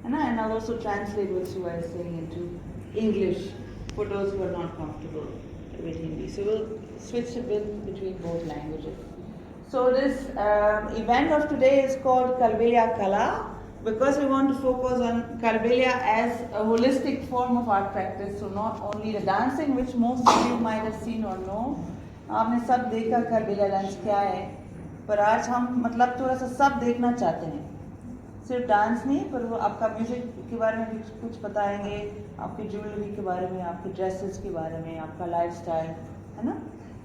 And I'll also translate what Suwa is saying into English for those who are not comfortable with Hindi. So we'll switch a bit between both languages. So this event of today is called Kalbelia Kala because we want to focus on Kalbelia as a holistic form of art practice. So not only the dancing, which most of you might have seen or know. आपने सब देखा Kalbelia dance क्या है, पर आज हम मतलब थोड़ा सा सब देखना चाहते हैं. सिर्फ डांस नहीं, पर वो आपका म्यूजिक के बारे में भी कुछ बताएंगे, आपकी ज्वेलरी के बारे में, आपके ड्रेसेस के बारे में, आपका लाइफस्टाइल, है ना?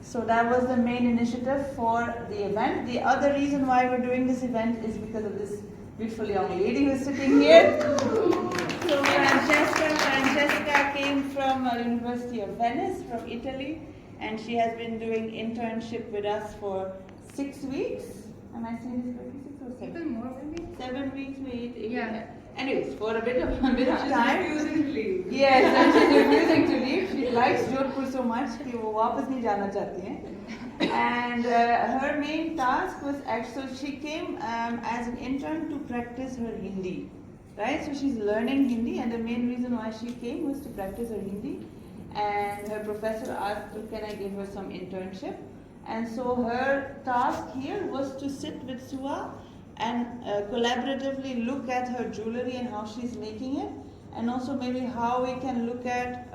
So that was the main initiative for the event. The other reason why we're doing this event is because of this beautiful young lady who's sitting here. So Francesca came from University of Venice, from Italy, and she has been doing internship with us for 6 weeks. Am I saying this correctly? 6 or 7? Even more, maybe? 7 weeks, maybe. Yeah. Anyways, for a bit of time. She's refusing to leave. Yes, and she's refusing to leave. She likes Jodhpur so much कि वो वापस नहीं जाना चाहती हैं. And her main task was actually, she came as an intern to practice her Hindi. Right? So she's learning Hindi, and the main reason why she came was to practice her Hindi. And her professor asked, can I give her some internship? And so her task here was to sit with Suwa and collaboratively look at her jewelry and how she's making it, and also maybe how we can look at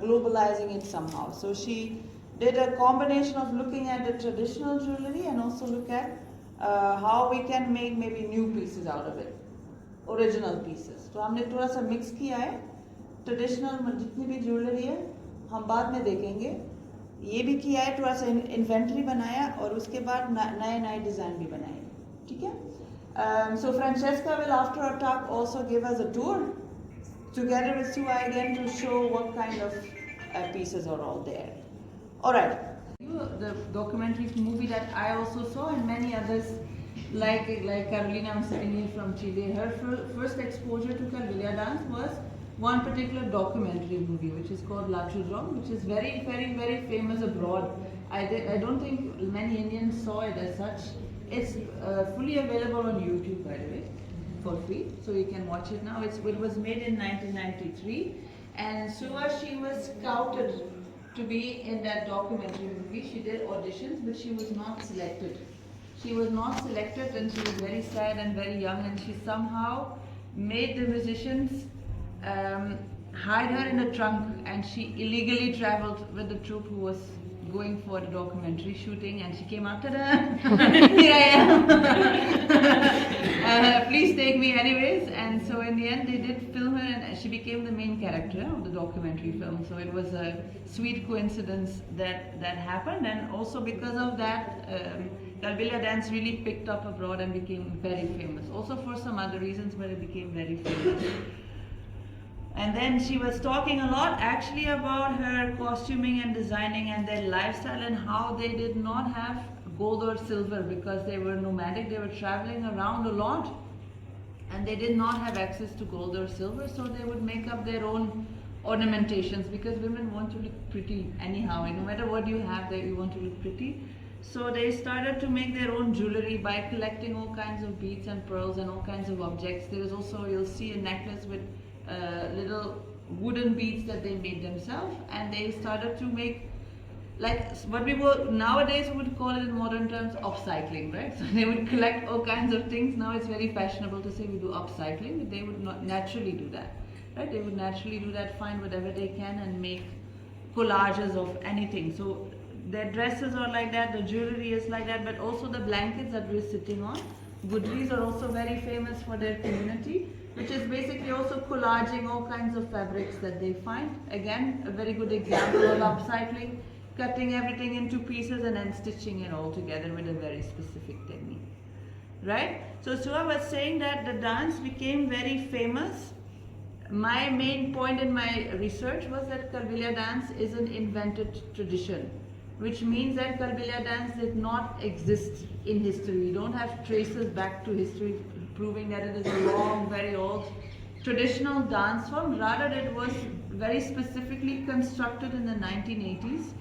globalizing it somehow. So she did a combination of looking at the traditional jewelry and also look at how we can make maybe new pieces out of it, original pieces. तो हमने थोड़ा सा mix किया है, traditional जितनी भी jewelry है हम बाद में देखेंगे, ये भी किया है, थोड़ा सा इन्वेंटरी बनाया और उसके बाद नए डिज़ाइन भी बनाए, ठीक है? So Francesca will after our talk also give us a tour together with Suwa again to show what kind of pieces are all there. All right. The documentary movie that I also saw and many others like Carolina was sitting here from Chile. Her first exposure to Kalbelia dance was one particular documentary movie which is called La Chudrong, which is very, very, very famous abroad. I don't think many Indians saw it as such. It's fully available on YouTube, by the way, for free, so you can watch it now. It was made in 1993, and Suwa, she was scouted to be in that documentary movie. She did auditions, but she was not selected. She was not selected, and she was very sad and very young, and she somehow made the musicians hide her in a trunk, and she illegally traveled with the troupe who was going for the documentary shooting, and she came out, ta-da! Here I am! Please take me anyways. And so in the end they did film her, and she became the main character of the documentary film. So it was a sweet coincidence that happened, and also because of that Kalbelia dance really picked up abroad and became very famous. Also for some other reasons, but it became very famous. And then she was talking a lot actually about her costuming and designing and their lifestyle and how they did not have gold or silver because they were nomadic, they were traveling around a lot and they did not have access to gold or silver, so they would make up their own ornamentations because women want to look pretty anyhow, and no matter what you have there, you want to look pretty. So they started to make their own jewelry by collecting all kinds of beads and pearls and all kinds of objects. There is also, you'll see a necklace with little wooden beads that they made themselves, and they started to make like what we would nowadays would call it in modern terms upcycling, right? So they would collect all kinds of things. Now it's very fashionable to say we do upcycling, but they would not naturally do that, right? They would naturally do that, find whatever they can and make collages of anything. So their dresses are like that, the jewelry is like that, but also the blankets that we're sitting on. Gudris are also very famous for their community, which is basically also collaging all kinds of fabrics that they find. Again, a very good example of upcycling, cutting everything into pieces and then stitching it all together with a very specific technique, right? So Suwa was saying that the dance became very famous. My main point in my research was that Kalbelia dance is an invented tradition, which means that Kalbelia dance did not exist in history. You don't have traces back to history proving that it is a long, very old traditional dance form. Rather, it was very specifically constructed in the 1980s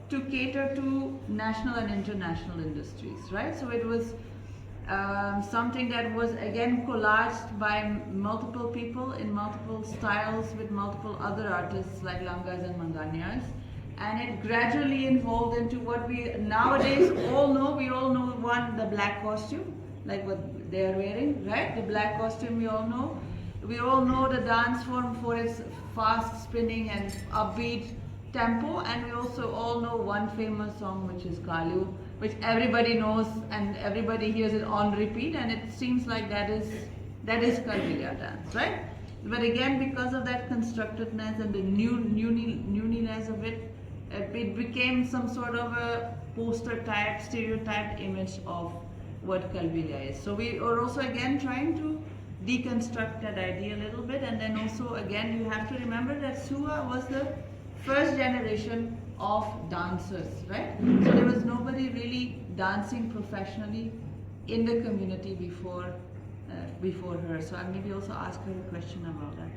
to cater to national and international industries, right? So it was something that was again collaged by multiple people in multiple styles with multiple other artists like Langas and Manganyas. And it gradually evolved into what we nowadays all know. We all know one, the black costume, like what they are wearing, right? The black costume we all know. We all know the dance form for its fast spinning and upbeat tempo, and we also all know one famous song which is Kalu, which everybody knows and everybody hears it on repeat, and it seems like that is Kalbelia dance, right? But again, because of that constructedness and the newness of it, it became some sort of a poster type, stereotyped image of what Kalbelia is. So we are also again trying to deconstruct that idea a little bit, and then also again you have to remember that Suwa was the first generation of dancers, right? So there was nobody really dancing professionally in the community before her. So I'll maybe also ask her a question about that.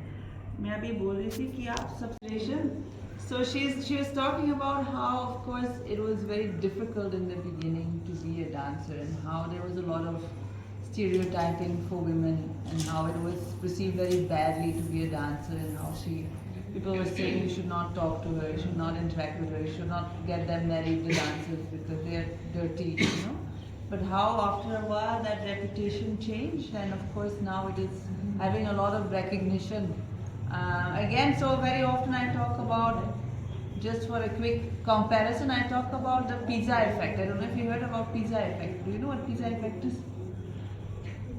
मैं अभी बोल रही थी कि आप substitution. So she was talking about how, of course, it was very difficult in the beginning to be a dancer, and how there was a lot of stereotyping for women, and how it was perceived very badly to be a dancer, and how people were saying you should not talk to her, you should not interact with her, you should not get them married, the dancers, because they are dirty, you know. But how after a while that reputation changed, and of course now it is having a lot of recognition. Again, so very often I talk about, just for a quick comparison, I talk about the pizza effect. I don't know if you heard about pizza effect. Do you know what pizza effect is?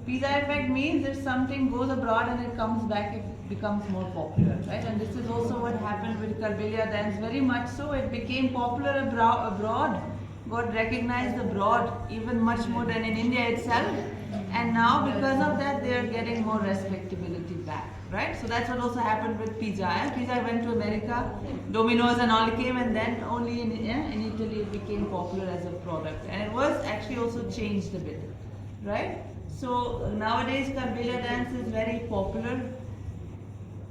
Pizza effect means if something goes abroad and it comes back, it becomes more popular, right? And this is also what happened with Kalbelia dance. Very much so, it became popular abroad, got recognized abroad even much more than in India itself. And now because of that, they are getting more respectability back, right? So that's what also happened with pizza. Pizza went to America, Domino's and all came, and then only in Italy it became popular as a product. And it was actually also changed a bit, right? So nowadays Kalbelia dance is very popular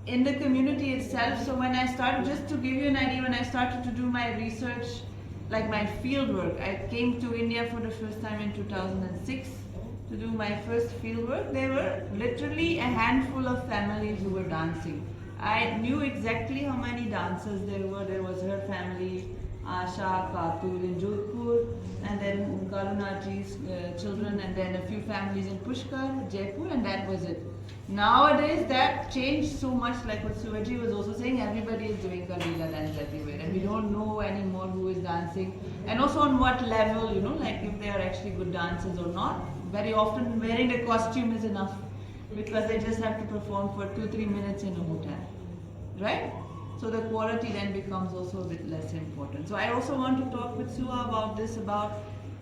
in the community itself. So when I started, just to give you an idea, when I started to do my research, like my field work, I came to India for the first time in 2006 to do my first field work. There were literally a handful of families who were dancing. I knew exactly how many dancers there were. There was her family, Asha, Katul in Jodhpur, and then Karunaji's children, and then a few families in Pushkar, Jaipur, and that was it. Nowadays that changed so much, like what Suwaji was also saying, everybody is doing Kalbelia dance everywhere, and we don't know anymore who is dancing, and also on what level, you know, like if they are actually good dancers or not. Very often wearing the costume is enough, because they just have to perform for 2-3 minutes in a hotel, right? So the quality then becomes also a bit less important. So I also want to talk with Suwa about this,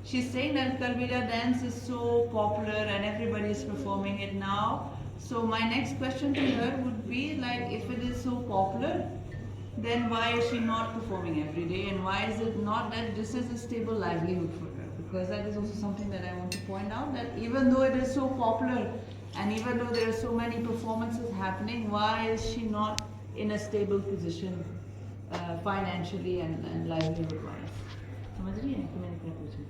she's saying that Kalbelia dance is so popular and everybody is performing it now. So my next question to her would be, like, if it is so popular, then why is she not performing every day, and why is it not that this is a stable livelihood for her? Because that is also something that I want to point out, that even though it is so popular and even though there are so many performances happening, why is she not in a stable position financially and livelihood wise? समझ रही हैं कि मैंने क्या पूछा?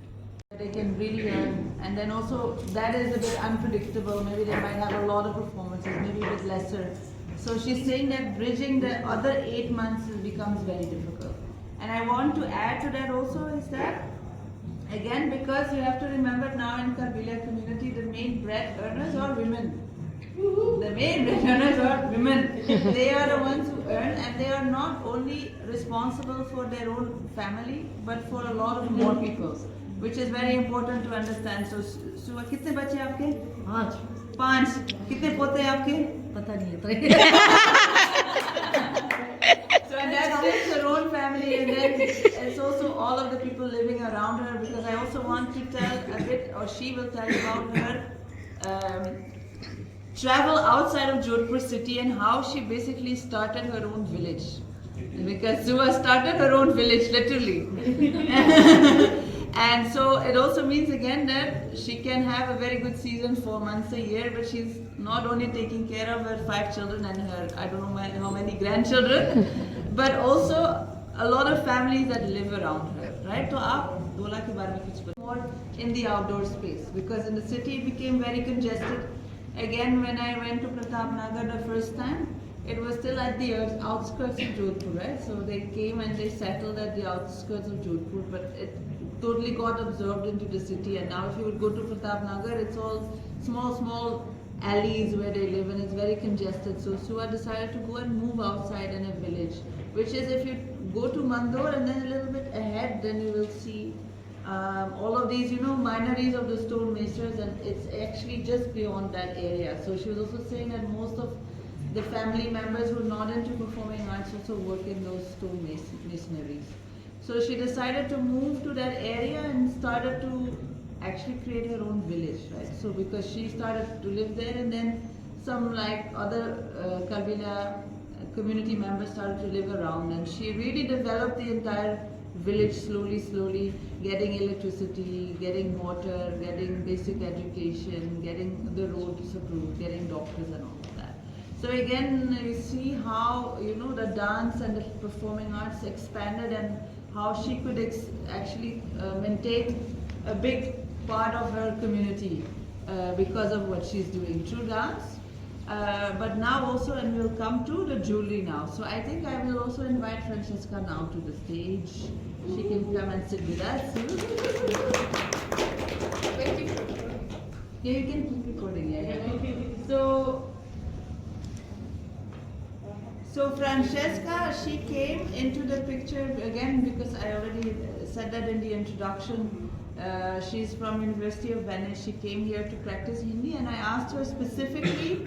They can really earn, and then also that is a bit unpredictable. Maybe they might have a lot of performances, maybe a bit lesser. So she's saying that bridging the other 8 months becomes very difficult. And I want to add to that also is that, again, because you have to remember now in Kalbelia community, the main bread earners are women. The main bread earners are women. They are the ones who earn, and they are not only responsible for their own family, but for a lot of more people, which is very important to understand. So, Suwa, कितने बच्चे आपके? 5. कितने पोते आपके? पता नहीं So and that's just her own family, and then it's also all of the people living around her, because I also want to tell a bit, or she will tell about her travel outside of Jodhpur city and how she basically started her own village. Because Suwa started her own village, literally. And so it also means again that she can have a very good season 4 months a year, but she's not only taking care of her 5 children and her, I don't know how many grandchildren, but also a lot of families that live around her, right? So Dola के बारे में कुछ बताओ. More in the outdoor space because in the city it became very congested. Again, when I went to Pratap Nagar the first time, it was still at the outskirts of Jodhpur, right? So they came and they settled at the outskirts of Jodhpur, but it totally got absorbed into the city. And now if you would go to Pratap Nagar, it's all small alleys where they live and it's very congested. So Suwa decided to go and move outside in a village, which is if you go to Mandor and then a little bit ahead, then you will see all of these, minories of the stonemasons, and it's actually just beyond that area. So she was also saying that most of the family members who are not into performing arts also work in those stone masonries. So she decided to move to that area and started to actually create her own village, right? So because she started to live there, and then some like other Kalbelia community members started to live around, and she really developed the entire village slowly, getting electricity, getting water, getting basic education, getting the roads approved, getting doctors and all of that. So again, you see how, the dance and the performing arts expanded and how she could actually maintain a big part of her community because of what she's doing through dance. But now also, and we'll come to the jewelry now. So I think I will also invite Francesca now to the stage. She can come and sit with us. Yeah, you can keep recording. Yeah. So Francesca, she came into the picture again because I already said that in the introduction. She's from University of Venice. She came here to practice Hindi, and I asked her specifically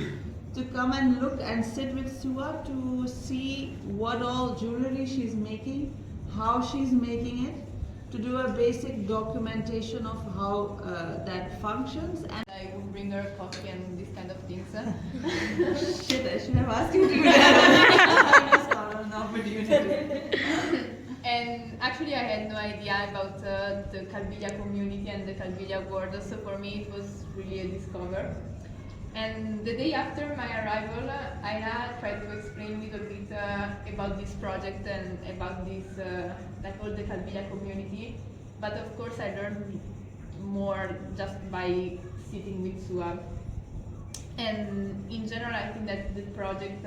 to come and look and sit with Suwa to see what all jewelry she's making, how she's making it, to do a basic documentation of how that functions. And I would bring her coffee and these kind of things. Shit, I should have asked you to do that. I just thought of an opportunity. And actually I had no idea about the Kalbelia community and the Kalbelia world, so for me it was really a discover. And the day after my arrival, Ayla tried to explain a little bit about this project and about this, like all the Kalbelia community. But of course I learned more just by sitting with Suwa. And in general I think that the project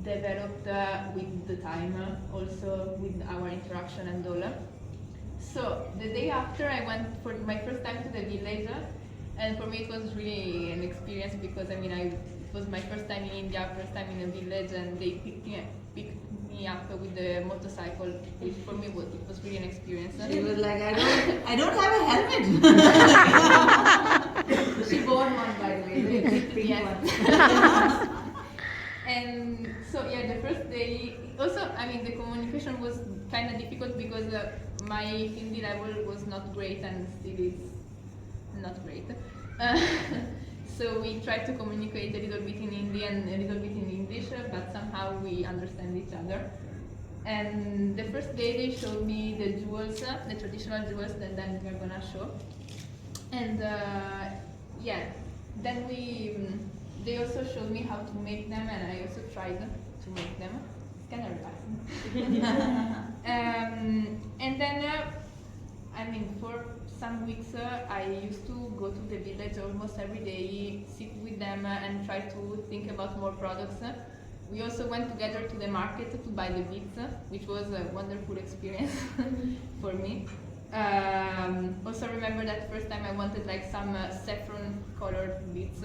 developed with the time, also with our interaction and all. So the day after I went for my first time to the village, and for me it was really an experience because it was my first time in India, first time in a village, and they picked me up with the motorcycle, which for me it was really an experience. She was like, I don't have a helmet. She bought one, by the way, the big pink one. And so yeah, the first day, also the communication was kind of difficult because my Hindi level was not great and still is not great. So we tried to communicate a little bit in Hindi and a little bit in English, but somehow we understand each other. And the first day they showed me the jewels, the traditional jewels that then we're gonna show. And then they also showed me how to make them, and I also tried to make them. It's kind of relaxing. And then, for some weeks, I used to go to the village almost every day, sit with them and try to think about more products. We also went together to the market to buy the beads, which was a wonderful experience for me. Also remember that first time I wanted some saffron colored beads,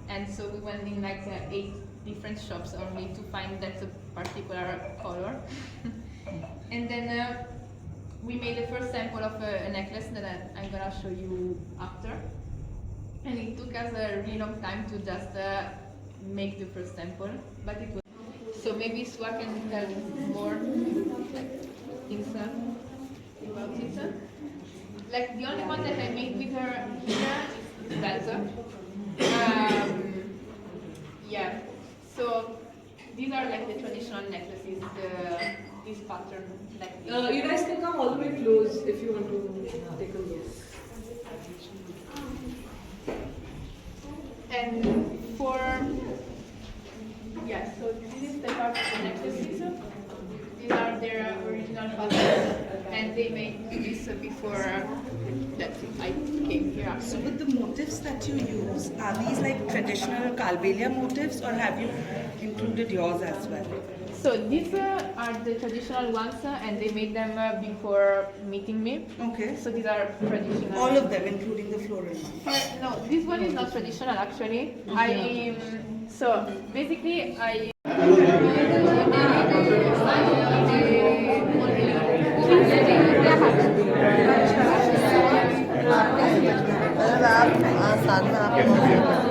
and so we went in 8 different shops only to find that particular color. And then we made the first sample of a necklace that I'm gonna show you after. And it took us a really long time to just make the first sample, but it was. So maybe Suwa can tell more things about it. The only one that I made with her here is that. Yeah. So these are the traditional necklaces. This pattern. You guys can come all the way close if you want to take a look. And so this is the part of the necklaces. These are their original patterns. and they made this before that I came here. So with the motifs that you use, are these like traditional Kalbelia motifs or have you included yours as well? So these are the traditional ones, and they made them before meeting me. Okay. So these are traditional. All of them, including the floral one. No, this one is not traditional actually. So basically I. आप साथ में आप